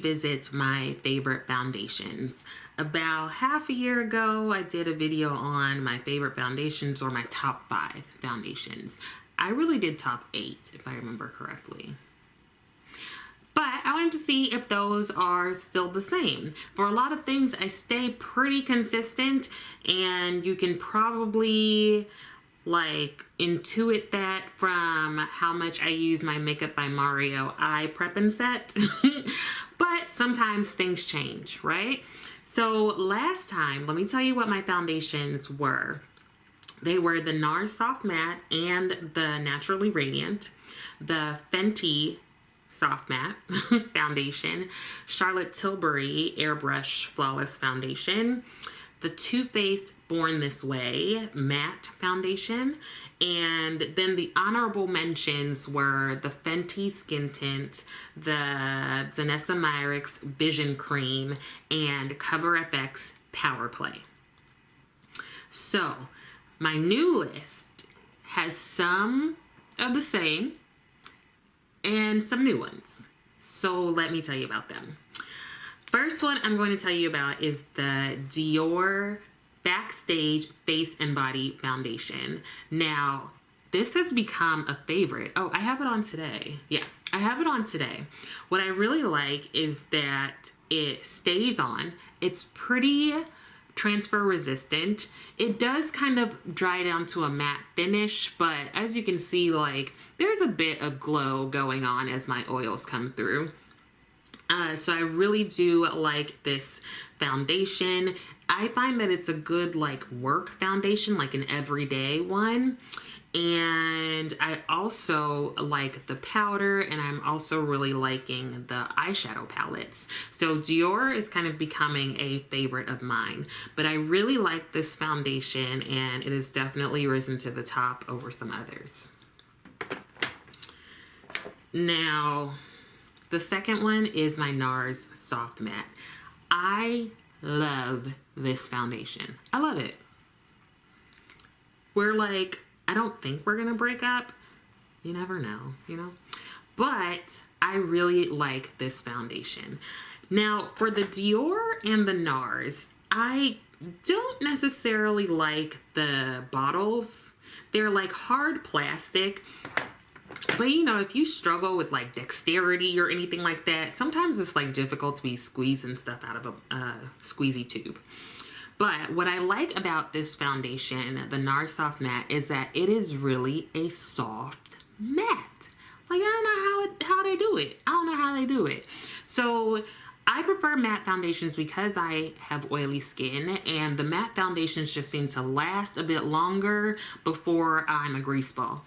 revisit my favorite foundations. About half a year ago, I did a video on my favorite foundations, or my top 5 foundations. I really did top 8, if I remember correctly. But I wanted to see if those are still the same. For a lot of things, I stay pretty consistent, and you can probably like intuit that from how much I use my Makeup by Mario eye prep and set. But sometimes things change, right? So last time, let me tell you what my foundations were. They were the Nars Soft Matte and the Naturally Radiant, the Fenty Soft Matte foundation, Charlotte Tilbury Airbrush Flawless Foundation, the Too Faced Born This Way matte foundation, and then the honorable mentions were the Fenty Skin Tint, the Janessa Myrick's Vision Cream, and Cover FX Power Play. So my new list has some of the same and some new ones. So let me tell you about them. First one I'm going to tell you about is the Dior Backstage Face and Body Foundation. Now, this has become a favorite. Oh, I have it on today. Yeah, I have it on today. What I really like is that it stays on. It's pretty transfer resistant. It does kind of dry down to a matte finish, but as you can see, like, there's a bit of glow going on as my oils come through. So I really do like this foundation. I find that it's a good like work foundation, like an everyday one. And I also like the powder, and I'm also really liking the eyeshadow palettes. So Dior is kind of becoming a favorite of mine, but I really like this foundation, and it has definitely risen to the top over some others. Now, the second one is my Nars Soft Matte. I love this foundation. I love it. I don't think we're gonna break up. You never know, you know? But I really like this foundation. Now, for the Dior and the Nars, I don't necessarily like the bottles. They're like hard plastic. But you know, if you struggle with like dexterity or anything like that, sometimes it's like difficult to be squeezing stuff out of a squeezy tube. But what I like about this foundation, the Nars Soft Matte, is that it is really a soft matte. Like, I don't know how they do it. I don't know how they do it. So I prefer matte foundations because I have oily skin, and the matte foundations just seem to last a bit longer before I'm a grease ball.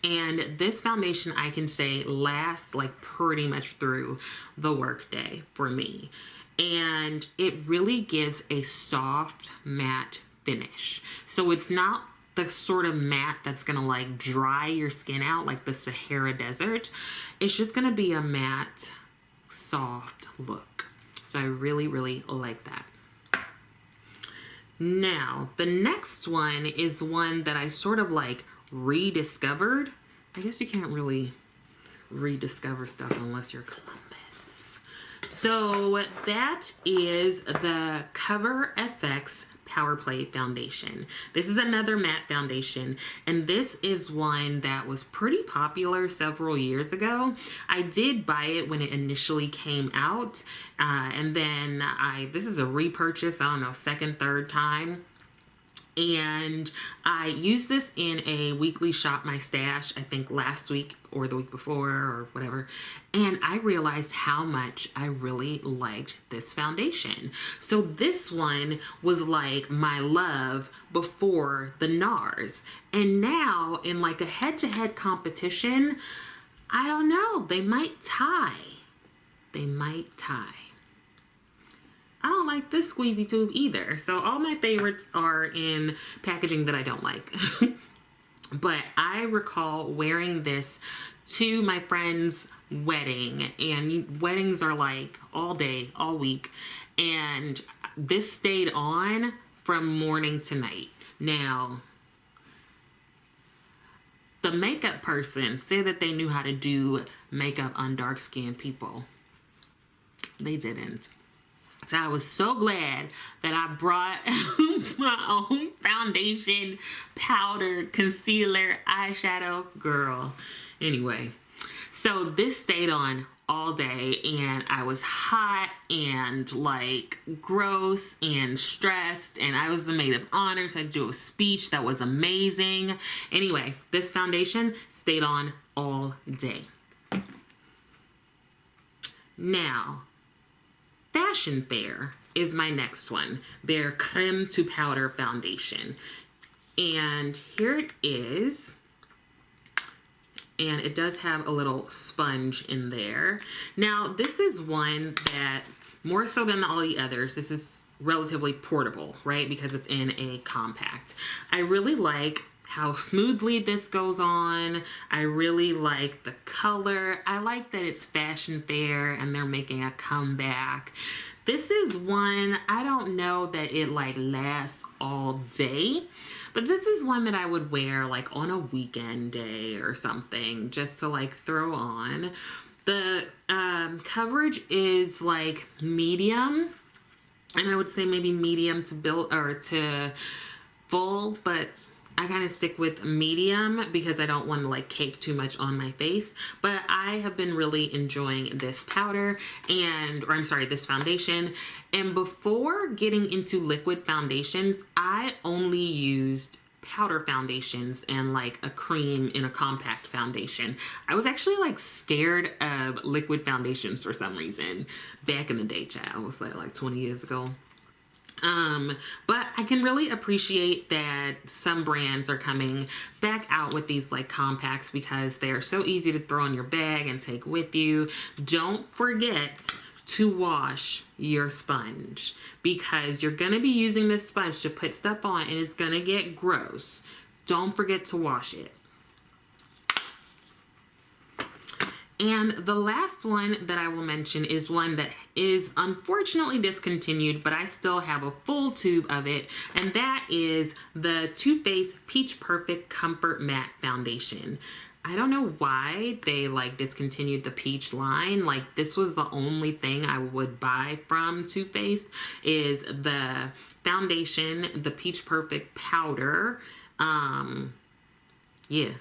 And this foundation, I can say, lasts like pretty much through the workday for me. And it really gives a soft matte finish. So it's not the sort of matte that's gonna like dry your skin out like the Sahara Desert. It's just gonna be a matte, soft look. So I really, really like that. Now, the next one is one that I sort of like rediscovered. I guess you can't really rediscover stuff unless you're Columbus. So that is the Cover FX Power Play Foundation. This is another matte foundation, and this is one that was pretty popular several years ago. I did buy it when it initially came out, and then this is a repurchase, I don't know, second, third time. And I used this in a weekly shop my stash, I think last week or the week before or whatever. And I realized how much I really liked this foundation. So this one was like my love before the Nars. And now in like a head-to-head competition, I don't know, they might tie. They might tie. I don't like this squeezy tube either. So all my favorites are in packaging that I don't like. But I recall wearing this to my friend's wedding, and weddings are like all day, all week. And this stayed on from morning to night. Now, the makeup person said that they knew how to do makeup on dark-skinned people. they didn't. So I was so glad that I brought my own foundation, powder, concealer, eyeshadow, girl. Anyway, so this stayed on all day, and I was hot and like gross and stressed, and I was the maid of honor, so I had to do a speech that was amazing. Anyway, this foundation stayed on all day. Now, Fashion Fair is my next one. Their creme to powder foundation. And here it is. And it does have a little sponge in there. Now, this is one that, more so than all the others, this is relatively portable, right? Because it's in a compact. I really like how smoothly this goes on. I really like the color. I like that it's Fashion Fair and they're making a comeback. This is one, I don't know that it like lasts all day, but this is one that I would wear like on a weekend day or something just to like throw on. The coverage is like medium, and I would say maybe medium to build or to full, but I kind of stick with medium because I don't want to like cake too much on my face. But I have been really enjoying this powder this foundation. And before getting into liquid foundations, I only used powder foundations and like a cream in a compact foundation. I was actually like scared of liquid foundations for some reason back in the day, child. Was that like 20 years ago? But I can really appreciate that some brands are coming back out with these like compacts because they are so easy to throw in your bag and take with you. Don't forget to wash your sponge because you're going to be using this sponge to put stuff on and it's going to get gross. Don't forget to wash it. And the last one that I will mention is one that is unfortunately discontinued, but I still have a full tube of it, and that is the Too Faced Peach Perfect Comfort Matte Foundation. I don't know why they like discontinued the peach line. Like, this was the only thing I would buy from Too Faced is the foundation, the Peach Perfect powder. Yeah,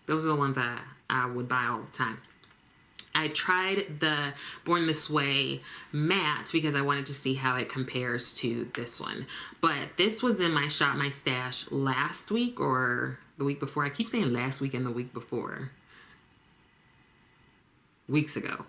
those are the ones I would buy all the time. I tried the Born This Way matte because I wanted to see how it compares to this one. But this was in my Shop My Stash last week or the week before. I keep saying last week and the week before. Weeks ago.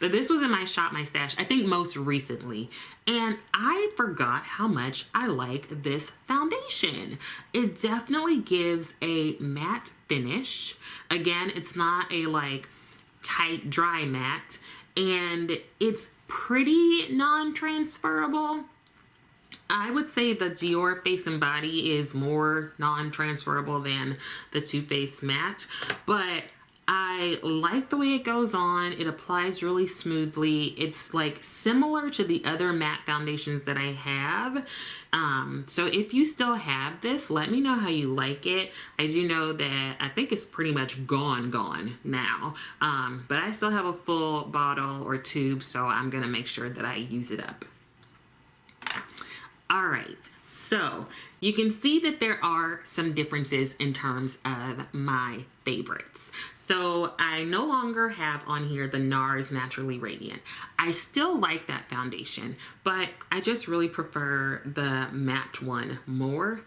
But this was in my Shop My Stash, I think most recently. And I forgot how much I like this foundation. It definitely gives a matte finish. Again, it's not a like tight dry matte, and it's pretty non-transferable. I would say the Dior Face and Body is more non-transferable than the Too Faced matte, but I like the way it goes on. It applies really smoothly. It's like similar to the other matte foundations that I have. So if you still have this, let me know how you like it. I do know that I think it's pretty much gone now. But I still have a full bottle or tube, so I'm gonna make sure that I use it up. All right, so you can see that there are some differences in terms of my favorites. So I no longer have on here the Nars Naturally Radiant. I still like that foundation, but I just really prefer the matte one more.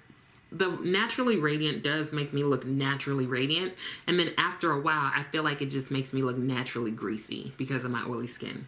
The Naturally Radiant does make me look naturally radiant, and then after a while, I feel like it just makes me look naturally greasy because of my oily skin.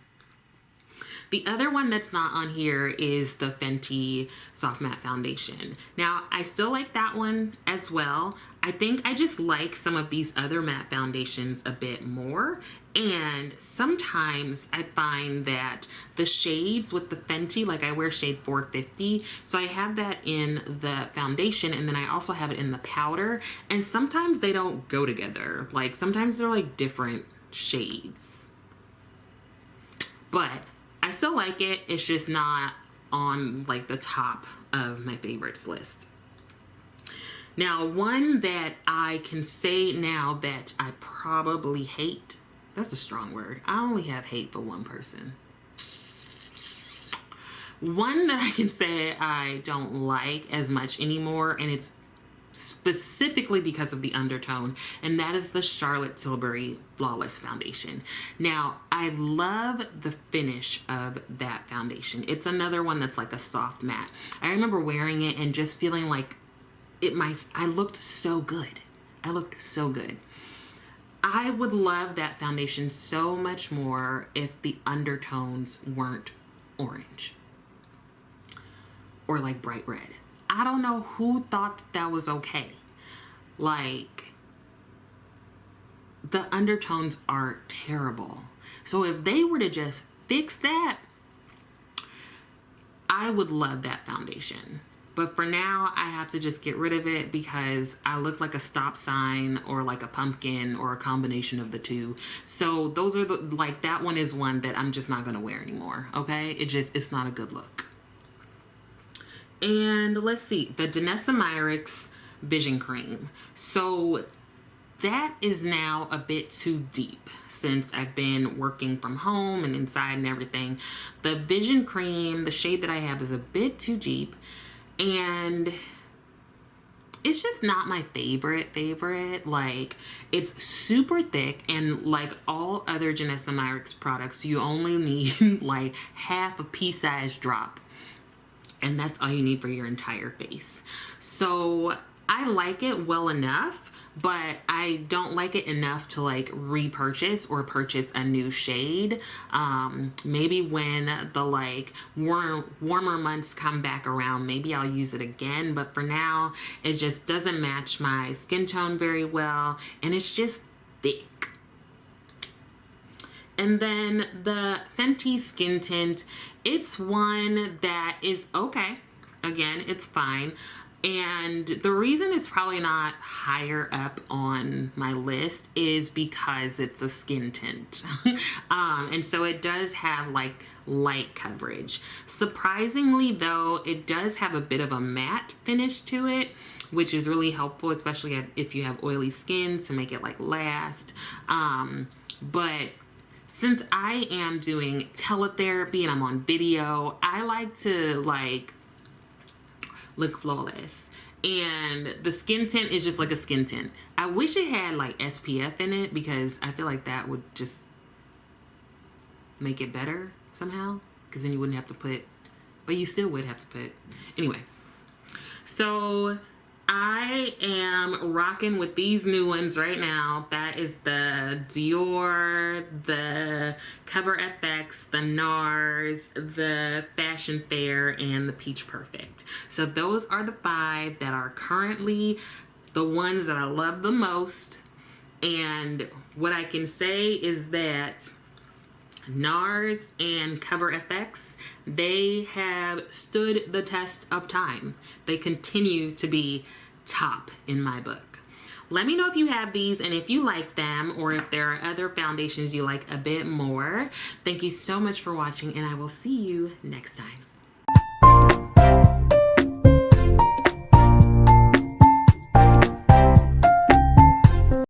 The other one that's not on here is the Fenty Soft Matte Foundation. Now, I still like that one as well. I think I just like some of these other matte foundations a bit more. And sometimes I find that the shades with the Fenty, like I wear shade 450, so I have that in the foundation and then I also have it in the powder. And sometimes they don't go together. Like sometimes they're like different shades. But I still like it. It's just not on like the top of my favorites list. Now, one that I can say now that I probably hate, that's a strong word. I only have hate for one person. One that I can say I don't like as much anymore, and it's specifically because of the undertone, and that is the Charlotte Tilbury Flawless Foundation. Now, I love the finish of that foundation. It's another one that's like a soft matte. I remember wearing it and just feeling like I looked so good. I looked so good. I would love that foundation so much more if the undertones weren't orange or like bright red. I don't know who thought that was okay. Like, the undertones are terrible. So if they were to just fix that, I would love that foundation. But for now, I have to just get rid of it because I look like a stop sign or like a pumpkin or a combination of the two. So those are like, that one is one that I'm just not gonna wear anymore, okay? It's not a good look. And let's see, the Janessa Myrick's Vision Cream. So that is now a bit too deep since I've been working from home and inside and everything. The Vision Cream, the shade that I have, is a bit too deep, and it's just not my favorite. Like, it's super thick, and like all other Janessa Myrick's products, you only need like half a pea-sized drop, and that's all you need for your entire face. So I like it well enough, but I don't like it enough to like repurchase or purchase a new shade. Maybe when the like warmer months come back around, maybe I'll use it again, but for now it just doesn't match my skin tone very well, and it's just thick. And then the Fenty Skin Tint, it's one that is okay. Again, it's fine. And the reason it's probably not higher up on my list is because it's a skin tint. And so it does have like light coverage. Surprisingly though, it does have a bit of a matte finish to it, which is really helpful, especially if you have oily skin, to make it like last. But since I am doing teletherapy and I'm on video, I like to like look flawless. And the skin tint is just like a skin tint. I wish it had like SPF in it, because I feel like that would just make it better somehow, because then you wouldn't have to put, but you still would have to put. Anyway, so I am rocking with these new ones right now. That is the Dior, the Cover FX, the Nars, the Fashion Fair, and the Peach Perfect. So those are the 5 that are currently the ones that I love the most. And what I can say is that Nars and Cover FX, they have stood the test of time. They continue to be top in my book. Let me know if you have these and if you like them, or if there are other foundations you like a bit more. Thank you so much for watching, and I will see you next time.